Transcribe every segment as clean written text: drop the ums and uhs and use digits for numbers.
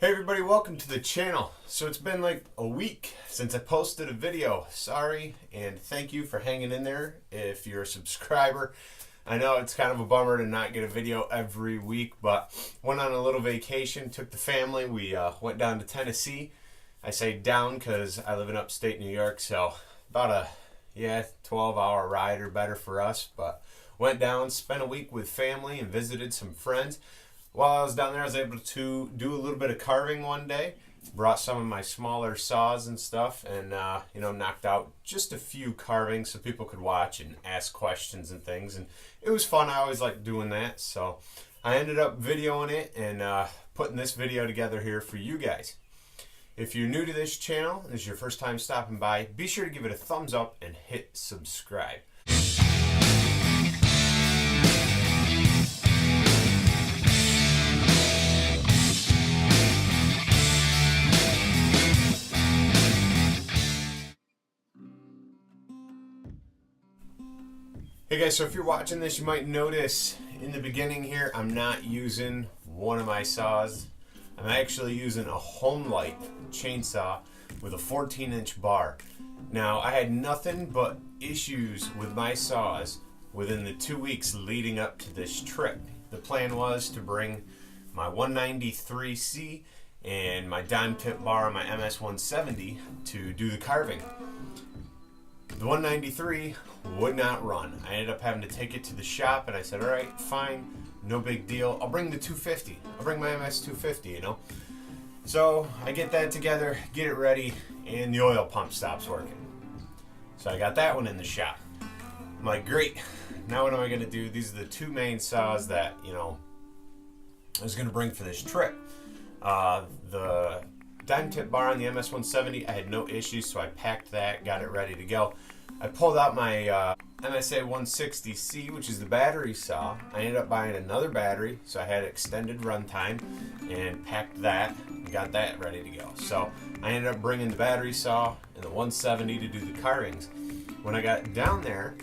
Hey everybody, welcome to the channel. So it's been like a week since I posted a video. Sorry, and thank you for hanging in there if you're a subscriber. I know it's kind of a bummer to not get a video every week, but went on a little vacation, took the family. We went down to Tennessee. I say down because I live in upstate New York, so about a 12-hour ride or better for us. But went down, spent a week with family and visited some friends. While I was down there, I was able to do a little bit of carving one day. Brought some of my smaller saws and stuff, and knocked out just a few carvings so people could watch and ask questions and things. And it was fun. I always like doing that, so I ended up videoing it and putting this video together here for you guys. If you're new to this channel, and this is your first time stopping by, be sure to give it a thumbs up and hit subscribe. Hey guys, so if you're watching this, you might notice in the beginning here, I'm not using one of my saws. I'm actually using a Homelight chainsaw with a 14-inch bar. Now, I had nothing but issues with my saws within the 2 weeks leading up to this trip. The plan was to bring my 193C and my dime tip bar on my MS-170 to do the carving. The 193 would not run. I ended up having to take it to the shop, and I said, all right, fine, no big deal. I'll bring the 250. I'll bring my MS-250, you know. So I get that together, get it ready, and the oil pump stops working. So I got that one in the shop. I'm like, great. Now what am I going to do? These are the two main saws that, I was going to bring for this trip. The dime tip bar on the MS-170, I had no issues, so I packed that, got it ready to go. I pulled out my MSA-160C, which is the battery saw. I ended up buying another battery, so I had extended runtime, and packed that and got that ready to go. So I ended up bringing the battery saw and the 170 to do the carvings. When I got down there,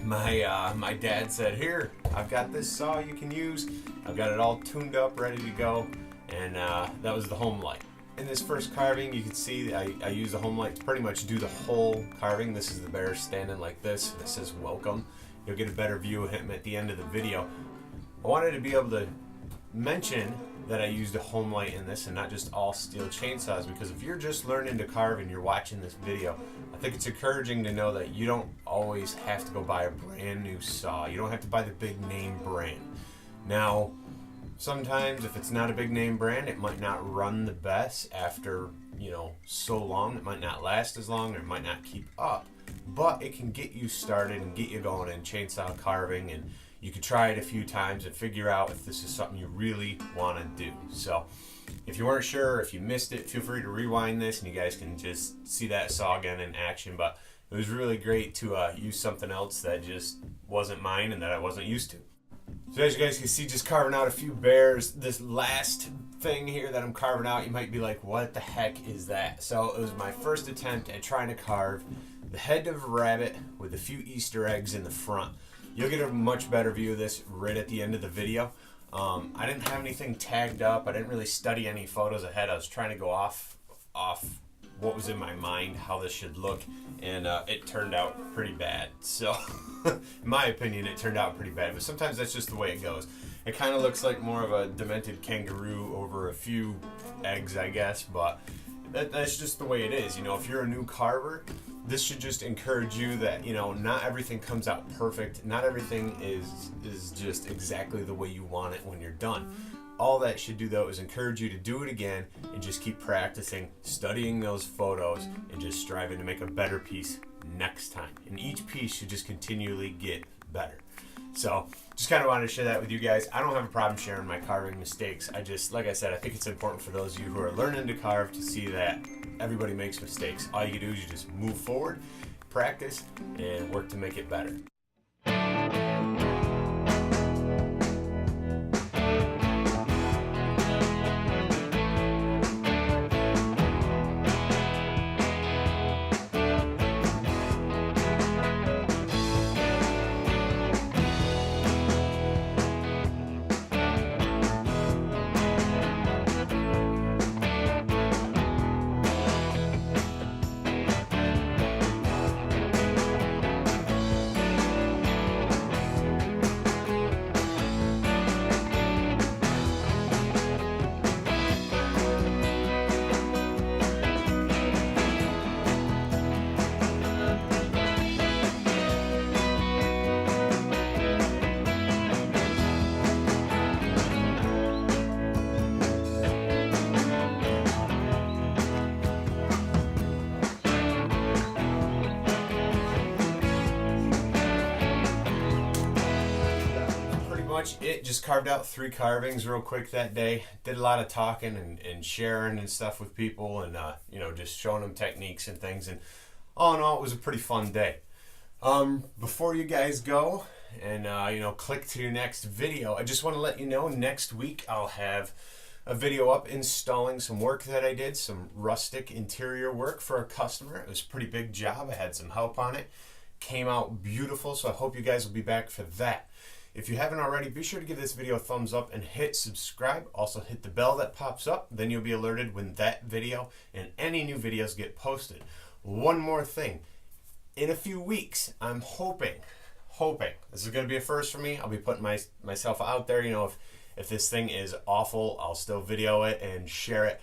my dad said, here, I've got this saw you can use. I've got it all tuned up, ready to go, and that was the Homelight. In this first carving, you can see I use the Homelight to pretty much do the whole carving. This is the bear standing like this, and it says welcome. You'll get a better view of him at the end of the video. I wanted to be able to mention that I used a Homelight in this and not just all steel chainsaws, because if you're just learning to carve and you're watching this video, I think it's encouraging to know that you don't always have to go buy a brand new saw. You don't have to buy the big name brand. Now, sometimes if it's not a big name brand, it might not run the best after, so long. It might not last as long, or it might not keep up. But it can get you started and get you going in chainsaw carving, and you can try it a few times and figure out if this is something you really want to do. So if you weren't sure, if you missed it, feel free to rewind this and you guys can just see that saw again in action. But it was really great to use something else that just wasn't mine and that I wasn't used to. So as you guys can see, just carving out a few bears. This last thing here that I'm carving out, you might be like, what the heck is that? So it was my first attempt at trying to carve the head of a rabbit with a few Easter eggs in the front. You'll get a much better view of this right at the end of the video. I didn't have anything tagged up. I didn't really study any photos ahead. I was trying to go off what was in my mind, how this should look, and it turned out pretty bad. So in my opinion, it turned out pretty bad, but sometimes that's just the way it goes. It kind of looks like more of a demented kangaroo over a few eggs, I guess, but that's just the way it is. If you're a new carver, this should just encourage you that, not everything comes out perfect. Not everything is just exactly the way you want it when you're done. All that should do, though, is encourage you to do it again and just keep practicing, studying those photos, and just striving to make a better piece next time. And each piece should just continually get better. So just kind of wanted to share that with you guys. I don't have a problem sharing my carving mistakes. Like I said, I think it's important for those of you who are learning to carve to see that everybody makes mistakes. All you can do is you just move forward, practice, and work to make it better. much it. Just carved out 3 carvings real quick that day. Did a lot of talking and sharing and stuff with people, and you know, just showing them techniques and things. And all in all, it was a pretty fun day. Before you guys go and you know, click to your next video, I just want to let you know next week I'll have a video up installing some work that I did, some rustic interior work for a customer. It was a pretty big job. I had some help on it. Came out beautiful, so I hope you guys will be back for that. If you haven't already, be sure to give this video a thumbs up and hit subscribe. Also hit the bell that pops up, then you'll be alerted when that video and any new videos get posted. One more thing. In a few weeks, I'm hoping, this is going to be a first for me. I'll be putting myself out there. You know, if this thing is awful, I'll still video it and share it.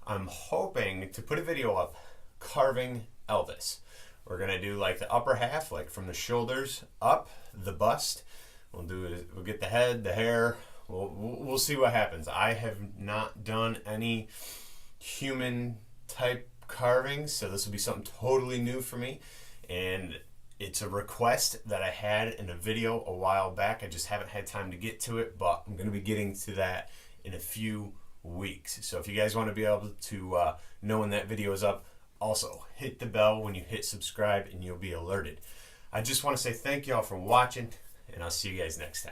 I'm hoping to put a video up carving Elvis. We're going to do like the upper half, like from the shoulders up, the bust. We'll get the head, the hair. We'll see what happens. I have not done any human type carvings, so this will be something totally new for me. And it's a request that I had in a video a while back. I just haven't had time to get to it, but I'm going to be getting to that in a few weeks. So if you guys want to be able to know when that video is up, also hit the bell when you hit subscribe and you'll be alerted. I just want to say thank you all for watching, and I'll see you guys next time.